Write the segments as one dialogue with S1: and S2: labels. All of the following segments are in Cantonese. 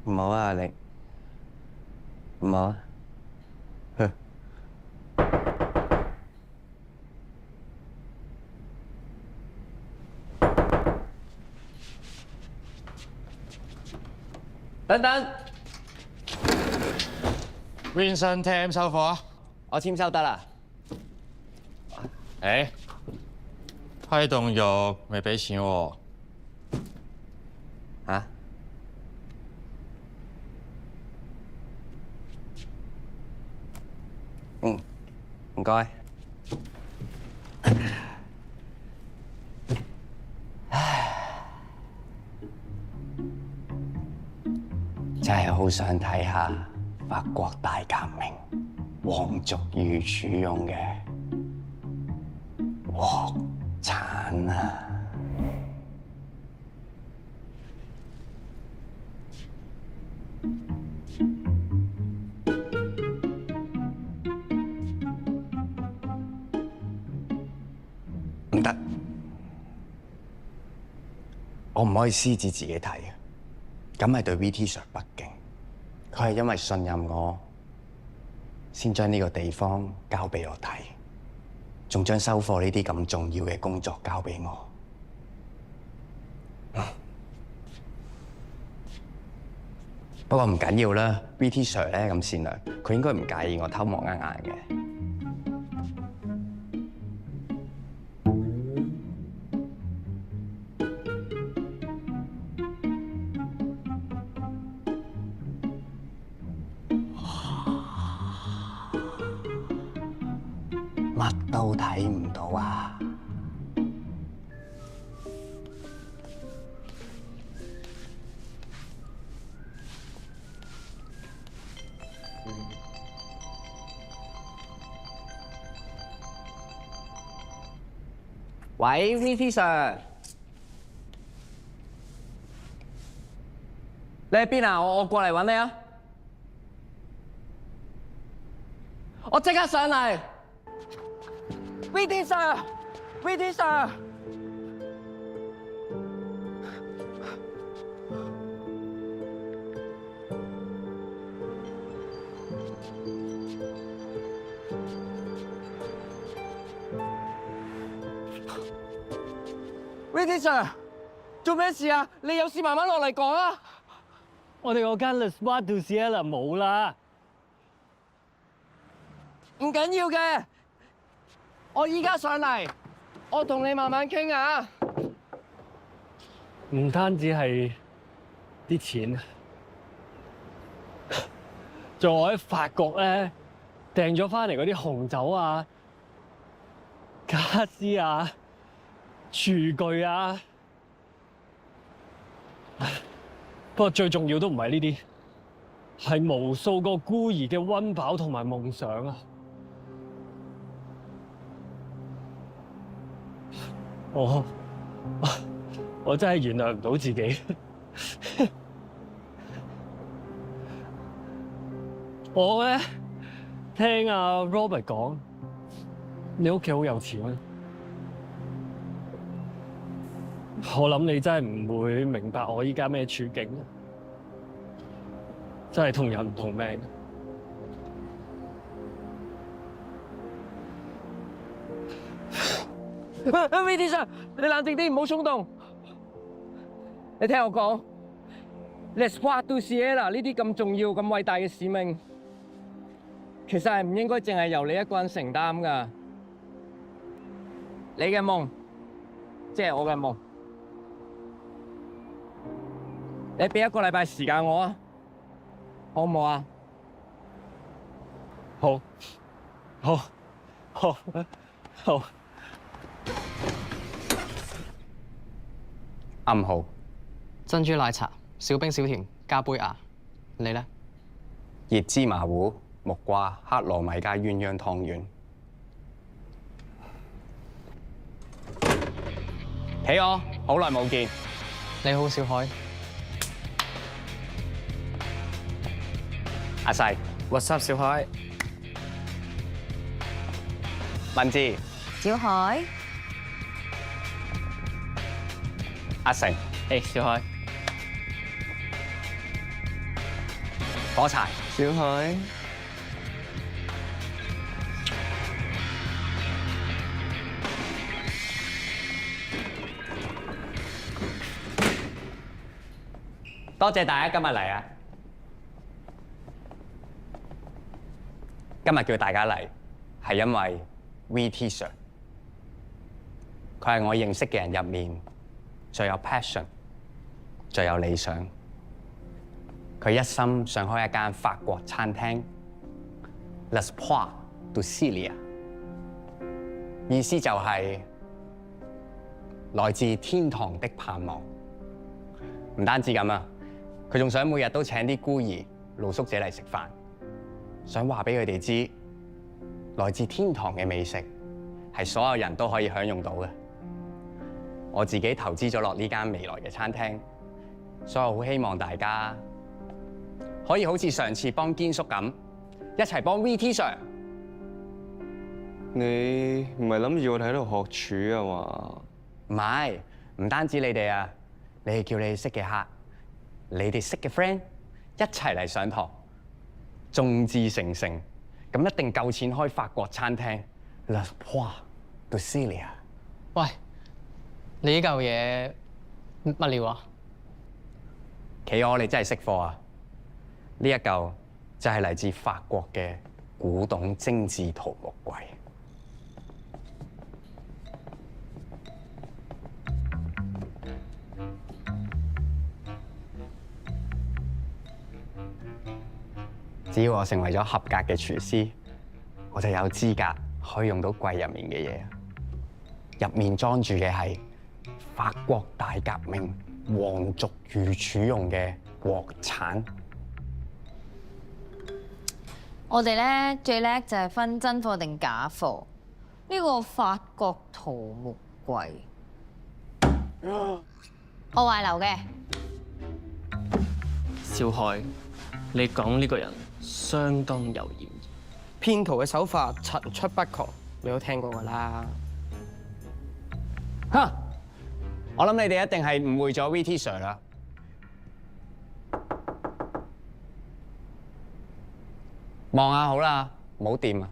S1: 唔好啊，你唔好啊。哼等等
S2: Vincent Tam 收貨。
S1: 我簽收得啦。
S2: 誒，批凍肉未俾錢喎。
S1: 嚇？唔該。真係好想睇下法國大革命皇族御廚用嘅鑊鏟啊！唔得，我唔可以私自自己睇嘅，咁係對 VT Sir 不敬。佢係因為信任我，先將呢個地方交俾我睇，仲將收貨呢啲咁重要嘅工作交俾我。不過唔緊要啦 ，VT Sir 咧咁善良，佢應該唔介意我偷望一眼嘅。乜都睇唔到啊！喂 ，VT Sir， 你喺邊啊？我過嚟揾你啊！我即刻上嚟。VT Sir，VT Sir， VT Sir， 做咩事啊？你有事慢慢落嚟講啊！
S3: 我哋嗰間 Le Spa du Ciel 冇啦，
S1: 唔緊要嘅，我依家上嚟，我同你慢慢傾啊！
S3: 唔單止係啲錢，仲我喺法國咧訂咗翻嚟嗰啲紅酒啊、家私啊、廚具啊。不過最重要都唔係呢啲，係無數個孤兒嘅溫飽同埋夢想啊！我真係原諒唔到自己。我咧聽阿 Robert 講，你屋企好有錢啊！我諗你真係唔會明白我依家咩處境，真係同人唔同命。
S1: VT Sir， 你冷靜啲，唔好衝動。你聽我講 ，Le Spa du Ciel 呢啲咁重要、咁偉大嘅使命，其實係唔應該淨係由你一個人承擔㗎。你嘅夢，即係我嘅夢。你俾一個禮拜時間我啊，好唔好啊？
S3: 好，好，好，好。
S1: 暗號
S4: 珍珠奶茶、少冰少甜加杯芽。你咧？
S1: 熱芝麻糊、木瓜、黑糯米加鴛鴦湯圓。企鵝，好耐冇見。
S4: 你好，小海。
S1: 阿細
S4: What's up， 小海？
S1: 文志、
S5: 小海，
S1: 阿成、
S4: 誒，小海。
S1: 火柴，
S5: 小海，
S1: 多謝大家今日嚟啊！今日叫大家嚟係因為 VT Sir， 佢係我認識嘅人入面最有 passion、最有理想。佢一心想開一間法國餐廳 ，L'Espoir du Ciel， 意思就係來自天堂的盼望。唔單止咁啊，佢仲想每日都請啲孤兒露宿者嚟食飯，想話俾佢哋知，來自天堂嘅美食係所有人都可以享用到嘅。我自己投資咗落呢間未來嘅餐廳，所以我好希望大家可以好似上次幫堅叔咁，一齊幫 VT Sir。
S5: 你唔係諗住我哋喺度學廚啊嘛？
S1: 唔係，唔單止你哋啊，你係叫你哋識嘅客，你哋識嘅 friend 一齊嚟上堂，眾志成城，咁一定夠錢開法國餐廳 L'Espoir du Ciel。
S4: 喂，你呢嚿嘢乜料啊？
S1: 企鵝你真係識貨啊！呢一嚿就係嚟自法國嘅古董精緻桃木櫃。只要我成為咗合格嘅廚師，我就有資格可以用到櫃入面嘅嘢。入面裝住嘅係法國大革命皇族御廚用嘅國產。
S6: 我哋咧最叻就係分真貨定假貨。呢個法國桃木櫃，我壞流嘅。
S3: 小海，你講呢個人相當有嫌疑。
S7: 騙徒嘅手法層出不窮，你都聽過㗎啦。
S1: 哈！我諗你哋一定係誤會咗 VT Sir 啦。望下好啦，唔好掂啊！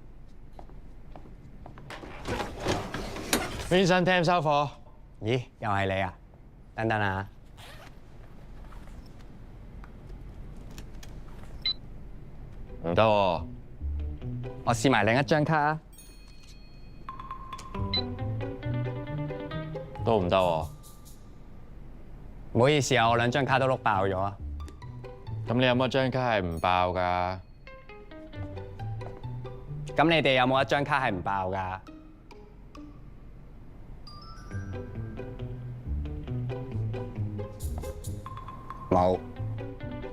S2: 邊間廳收貨？
S1: 咦，又係你啊？等等啊！
S2: 唔得喎，
S1: 我試埋另一張卡啊！
S2: 都唔得喎。
S1: 唔好意思啊，我兩張卡都碌爆咗啊！
S2: 咁你有冇一張卡係唔爆㗎？
S1: 咁你哋有冇一張卡係唔爆㗎？冇。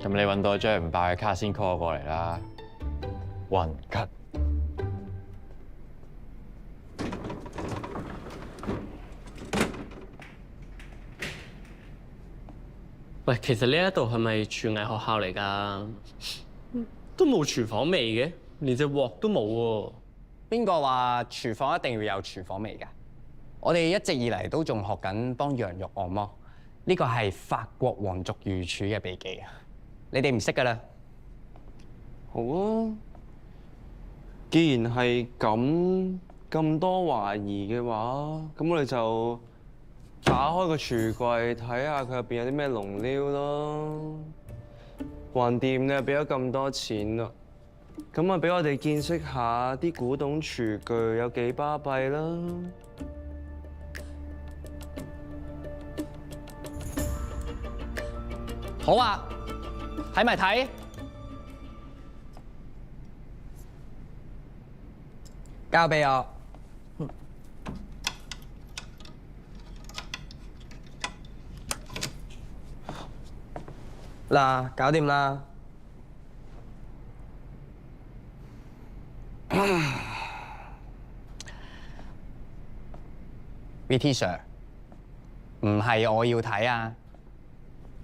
S2: 咁你揾到一張唔爆嘅卡先 call 我過嚟啦。混吉。
S3: 喂，其實呢一度係咪廚藝學校嚟㗎？都冇廚房味嘅，連隻鑊都冇喎。
S1: 邊個話廚房一定要有廚房味㗎？我哋一直以嚟都仲學緊幫羊肉按摩，呢個係法國皇族御廚嘅秘技啊！你哋唔識㗎啦。
S5: 好啊，既然係咁多懷疑嘅話，咁我哋就打開個廚櫃睇下佢入邊有啲咩龍料咯。橫掂你又俾咗咁多錢啦，咁啊俾我哋見識下啲古董廚具有幾巴閉啦。
S1: 好啊，睇咪睇。交俾我。
S7: 嗱，搞掂啦。
S1: VT Sir， 唔係我要睇啊，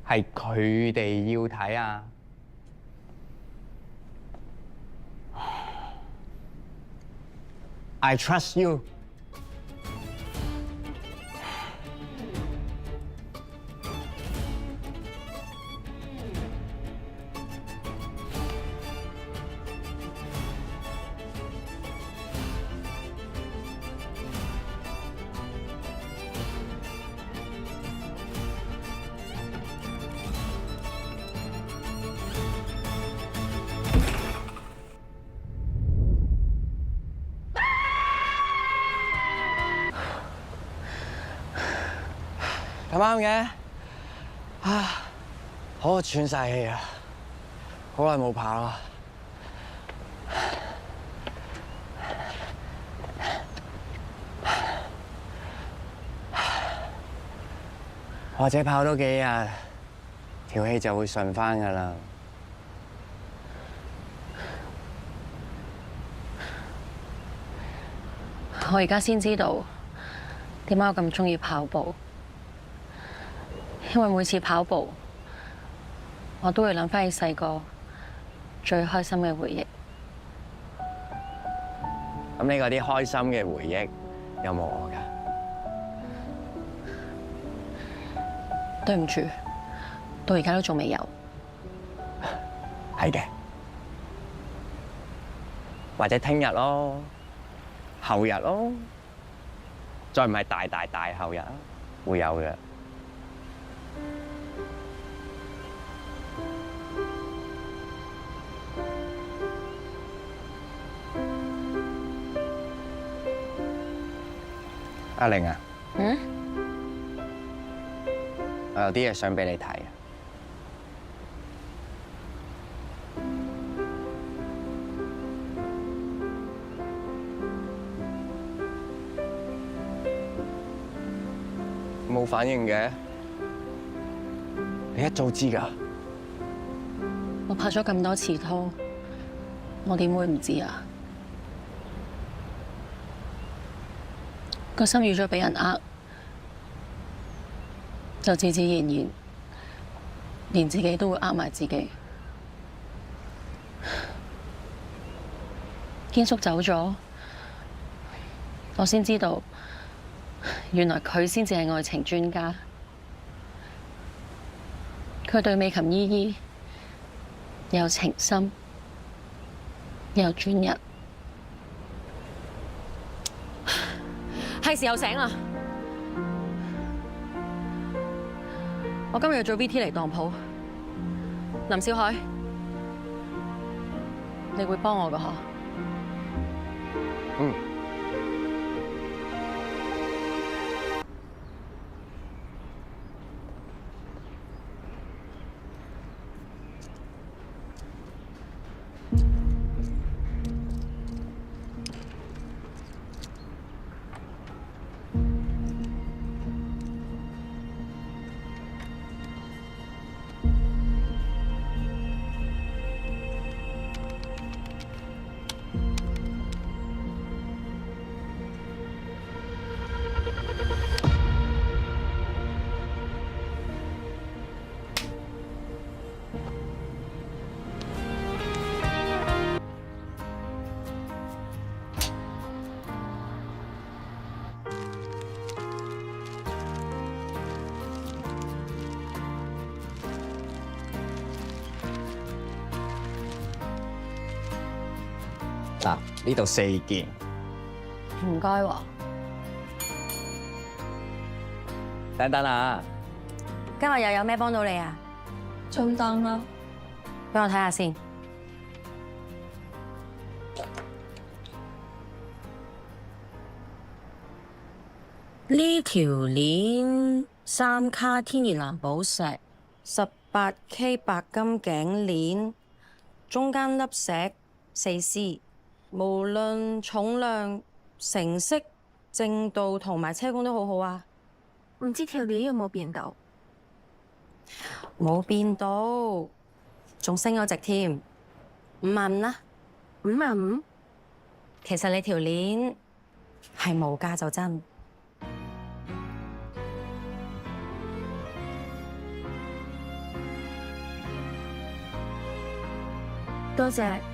S1: 係佢哋要睇啊。I trust you。咁啱嘅。啊，好喘晒氣啊！好耐冇跑啦。或者跑多幾日，條氣就會順返㗎啦。
S8: 我而家先知道點解我咁鍾意跑步，因為每次跑步，我都會諗返起細個最開心嘅回憶。
S1: 咁你嗰啲開心嘅回憶有冇我㗎？
S8: 對唔住，到而家都仲未有。
S1: 係嘅，或者聽日咯，後日咯，再唔係大後日啊，會有嘅。阿玲啊，我有啲嘢想俾你睇啊。冇反應嘅，你一早知㗎。
S8: 我拍咗咁多次拖，我點會唔知啊？個心預咗俾人呃，就自自然然，連自己都會呃埋自己。堅叔走咗，我先知道，原來佢先至係愛情專家。佢對美琴依依有情深，有專一。係時候醒啦！我今日要做 VT 嚟當鋪。林小海，你會幫我㗎嗬？
S1: 嗯。嗱，呢度4件。
S8: 唔該喎。
S1: 等等啊！
S8: 今日又有咩幫到你啊？
S6: 中單啦。
S8: 俾我睇下先。呢條鏈3卡天然藍寶石，18K 白金頸鏈，中間粒石4C，無論重量、成色、正度同埋車工都好好啊。
S6: 唔知條鏈有冇變到？
S8: 冇變到，仲升咗值添，55,000啦。
S6: 55,000？
S8: 其實你條鏈係無價就真。
S6: 多謝。